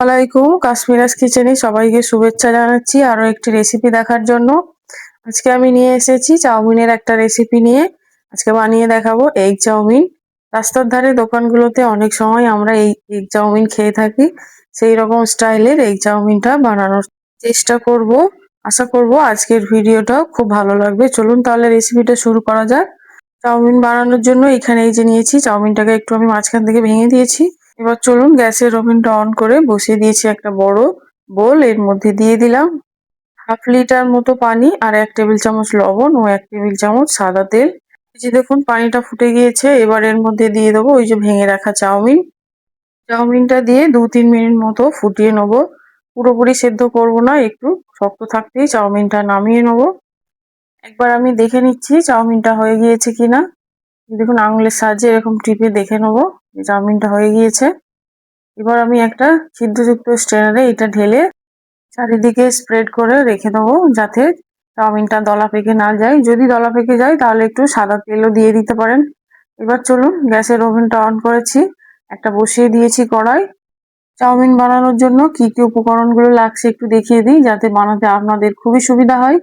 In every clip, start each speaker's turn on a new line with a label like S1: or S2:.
S1: আসসালামাইকুম, কাশ্মীরাস কিচেনে সবাইকে শুভেচ্ছা জানাচ্ছি আরো একটি রেসিপি দেখার জন্য। আজকে আমি নিয়ে এসেছি চাউমিনের একটা রেসিপি নিয়ে। আজকে বানিয়ে দেখাবো এগ চাউমিন। রাস্তার ধারে দোকানগুলোতে অনেক সময় আমরা এই এগ চাউমিন খেয়ে থাকি। সেই রকম স্টাইলের এগ চাউমিনটা বানানোর চেষ্টা করব। আশা করব আজকের ভিডিওটাও খুব ভালো লাগবে। চলুন তাহলে রেসিপিটা শুরু করা যাক। চাউমিন বানানোর জন্য এখানে এই যে নিয়েছি, চাউমিনটাকে একটু আমি মাঝখান থেকে ভেঙে দিয়েছি। এবার চলুন গ্যাসের ওভেনটা অন করে বসিয়ে দিয়েছি একটা বড় বোল। এর মধ্যে দিয়ে দিলাম 1/2 লিটার মতো পানি আর 1 টেবিল চামচ লবণ ও 1 টেবিল চামচ সাদা তেল। এই যে দেখুন পানিটা ফুটে গিয়েছে। এবার এর মধ্যে দিয়ে দেবো ওই যে ভেঙে রাখা চাউমিন। চাউমিনটা দিয়ে 2-3 মিনিট মতো ফুটিয়ে নেবো। পুরোপুরি সেদ্ধ করব না, একটু শক্ত থাকতেই চাউমিনটা নামিয়ে নেবো। একবার আমি দেখে নিচ্ছি চাউমিনটা হয়ে গিয়েছে কিনা। দেখুন আঙুলের সাহায্যে এরকম টিপে দেখে নেবো যে চাউমিনটা হয়ে গিয়েছে। এবার আমি একটা ছিদ্রযুক্ত স্ট্রেনারে এটা ঢেলে চারিদিকে স্প্রেড করে রেখে দেবো, যাতে চাউমিনটা দলা পেকে না যায়। যদি দলা পেকে যায় তাহলে একটু সাদা তেলও দিয়ে দিতে পারেন। এবার চলুন গ্যাসের ওভেনটা অন করেছি, একটা বসিয়ে দিয়েছি কড়াই। চাউমিন বানানোর জন্য কি কি উপকরণগুলো লাগছে একটু দেখিয়ে দিই, যাতে বানাতে আপনাদের খুবই সুবিধা হয়।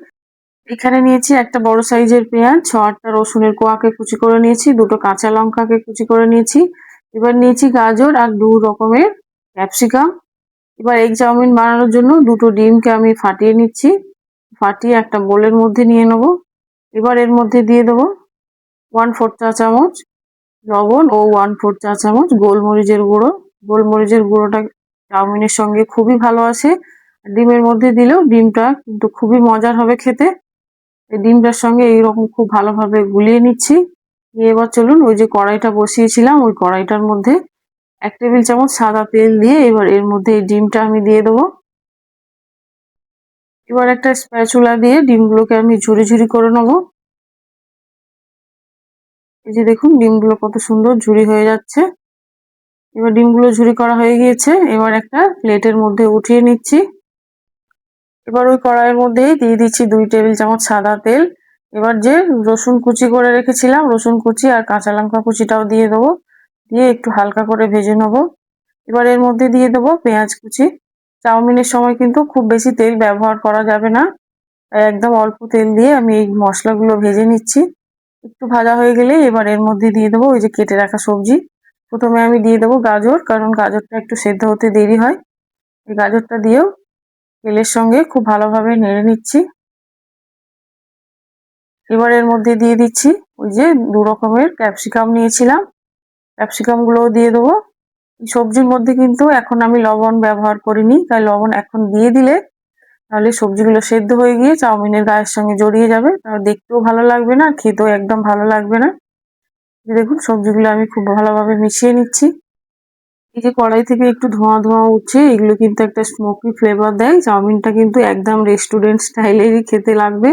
S1: এখানে নিয়েছি একটা বড় সাইজের পেঁয়াজ, 6-8টা রসুনের কোয়াকে কুচি করে নিয়েছি, 2টো কাঁচা লঙ্কাকে কুচি করে নিয়েছি। এবার নিয়েছি গাজর আর 2 রকমের ক্যাপসিকাম। এবার এগ চাউমিন বানানোর জন্য 2টো ডিমকে আমি ফাটিয়ে নিচ্ছি, ফাটিয়ে একটা বোলের মধ্যে নিয়ে নেব। এবার এর মধ্যে দিয়ে দেবো 1/4 চা চামচ লবণ ও 1/4 চা চামচ গোলমরিচের গুঁড়ো। গোলমরিচের গুঁড়োটা চাউমিনের সঙ্গে খুবই ভালো আসে। ডিমের মধ্যে দিলেও ডিমটা কিন্তু খুবই মজার হবে খেতে। এই ডিমটার সঙ্গে এইরকম খুব ভালোভাবে গুলিয়ে নিচ্ছি। নিয়ে এবার চলুন ওই যে কড়াইটা বসিয়েছিলাম ওই কড়াইটার মধ্যে 1 টেবিল চামচ সাদা তেল দিয়ে এবার এর মধ্যে এই ডিমটা আমি দিয়ে দেবো। এবার একটা স্প্যাচুলা দিয়ে ডিমগুলোকে আমি ঝুরি ঝুরি করে নেবো। এই যে দেখুন ডিমগুলো কত সুন্দর ঝুরি হয়ে যাচ্ছে। এবার ডিমগুলো ঝুরি করা হয়ে গিয়েছে, এবার একটা প্লেটের মধ্যে উঠিয়ে নিচ্ছি। এবার ওই কড়াইয়ের মধ্যেই দিয়ে দিচ্ছি 2 টেবিল চামচ সাদা তেল। এবার যে রসুন কুচি করে রেখেছিলাম, রসুন কুচি আর কাঁচা লঙ্কা কুচিটাও দিয়ে দেবো, দিয়ে একটু হালকা করে ভেজে নেবো। এবার এর মধ্যে দিয়ে দেবো পেঁয়াজ কুচি। চাউমিনের সময় কিন্তু খুব বেশি তেল ব্যবহার করা যাবে না, তাই একদম অল্প তেল দিয়ে আমি এই মশলাগুলো ভেজে নিচ্ছি। একটু ভাজা হয়ে গেলে এবার এর মধ্যে দিয়ে দেবো ওই যে কেটে রাখা সবজি। প্রথমে আমি দিয়ে দেবো গাজর, কারণ গাজরটা একটু সেদ্ধ হতে দেরি হয়। এই গাজরটা দিয়েও তেলের সঙ্গে খুব ভালোভাবে নেড়ে নিচ্ছি। এবার এর মধ্যে দিয়ে দিচ্ছি ওই যে 2 রকমের ক্যাপসিকাম নিয়েছিলাম, ক্যাপসিকাম গুলোও দিয়ে দেবো। সবজির মধ্যে কিন্তু এখন আমি লবণ ব্যবহার করিনি, তাই লবণ এখন দিয়ে দিলে তাহলে সবজিগুলো সেদ্ধ হয়ে গিয়ে চাউমিনের গায়ের সঙ্গে জড়িয়ে যাবে, তাহলে দেখতেও ভালো লাগবে না, খেতেও একদম ভালো লাগবে না। দেখুন সবজিগুলো আমি খুব ভালোভাবে মিশিয়ে নিচ্ছি। এই যে কড়াই থেকে একটু ধোঁয়া ধোঁয়া উঠছে, এগুলো কিন্তু একটা স্মোকি ফ্লেভার দেয়। চাউমিনটা কিন্তু একদম রেস্টুরেন্ট স্টাইলেরই খেতে লাগবে।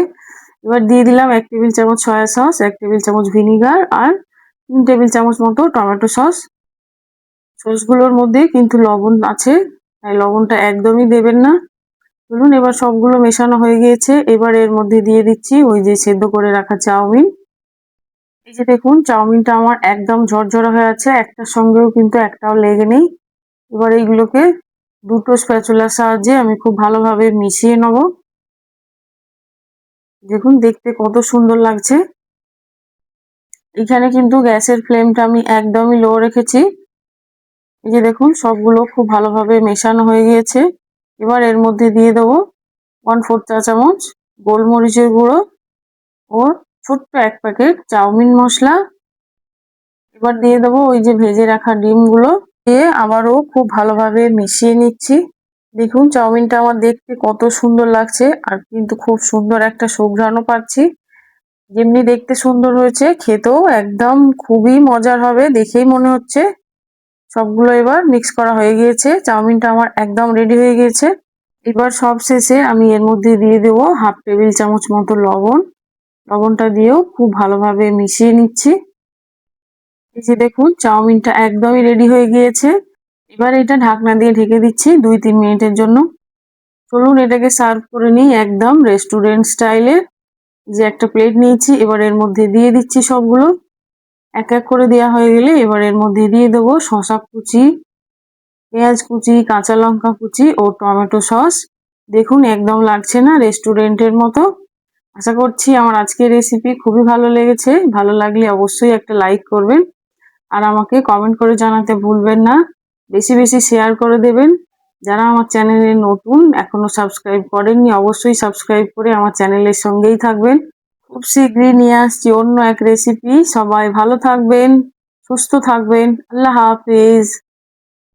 S1: এবার দিয়ে দিলাম 1 টেবিল চামচ সয়া সস, 1 টেবিল চামচ ভিনিগার আর 3 টেবিল চামচ মতো টমেটো সস। সসগুলোর মধ্যে কিন্তু লবণ আছে, তাই লবণটা একদমই দেবেন না। চলুন এবার সবগুলো মেশানো হয়ে গিয়েছে, এবার এর মধ্যে দিয়ে দিচ্ছি ওই যে সেদ্ধ করে রাখা চাউমিন। এই যে দেখুন চাউমিনটা আমার একদম ঝরঝরে হয়ে আছে, একটার সঙ্গেও কিন্তু একটাও লেগে নেই। এবার এইগুলোকে 2টো স্প্যাচুলার সাহায্যে আমি খুব ভালোভাবে মিশিয়ে নেব। দেখুন দেখতে কত সুন্দর লাগছে। এখানে কিন্তু গ্যাসের ফ্লেমটা আমি একদমই লো রেখেছি। এই যে দেখুন সবগুলো খুব ভালোভাবে মেশানো হয়ে গিয়েছে। এবার এর মধ্যে দিয়ে দেবো 1/4 চা চামচ গোলমরিচের গুঁড়ো ও ছোট্ট 1 প্যাকেট চাউমিন মশলা। এবার দিয়ে দেবো ওই যে ভেজে রাখা ডিমগুলো, দিয়ে আবারও খুব ভালোভাবে মিশিয়ে নিচ্ছি। দেখুন চাউমিনটা আমার দেখতে কত সুন্দর লাগছে, আর কিন্তু খুব সুন্দর একটা সুঘ্রাণও পাচ্ছি। যেমনি দেখতে সুন্দর হয়েছে, খেতেও একদম খুবই মজার হবে দেখেই মনে হচ্ছে। সবগুলো এবার মিক্স করা হয়ে গিয়েছে, চাউমিনটা আমার একদম রেডি হয়ে গিয়েছে। এবার সব শেষে আমি এর মধ্যে দিয়ে দেবো 1/2 টেবিল চামচ মতো লবণ। লবণটা দিয়েও খুব ভালোভাবে মিশিয়ে নিচ্ছি। এই যে দেখুন চাউমিনটা একদমই রেডি হয়ে গিয়েছে। এবার এটা ঢাকনা দিয়ে ঢেকে দিচ্ছি 2-3 মিনিটের জন্য। চলুন এটাকে সার্ভ করে নিই একদম রেস্টুরেন্ট স্টাইলে। যে একটা প্লেট নিয়েছি, এবার এর মধ্যে দিয়ে দিচ্ছি সবগুলো। এক এক করে দেওয়া হয়ে গেলে এবার এর মধ্যে দিয়ে দেবো শসা কুচি, পেঁয়াজ কুচি, কাঁচা লঙ্কা কুচি ও টমেটো সস। দেখুন একদম লাগছে না রেস্টুরেন্টের মতো। আশা করছি আমার আজকের রেসিপি খুবই ভালো লেগেছে। ভালো লাগলে অবশ্যই একটা লাইক করবেন আর আমাকে কমেন্ট করে জানাতে ভুলবেন না। বেশি বেশি শেয়ার করে দেবেন। যারা আমার চ্যানেলে নতুন এখনো সাবস্ক্রাইব করেননি অবশ্যই সাবস্ক্রাইব করে আমার চ্যানেলের সঙ্গেই থাকবেন। খুব শীঘ্রই নিয়ে আসছি অন্য এক রেসিপি। সবাই ভালো থাকবেন, সুস্থ থাকবেন। আল্লাহ হাফেজ।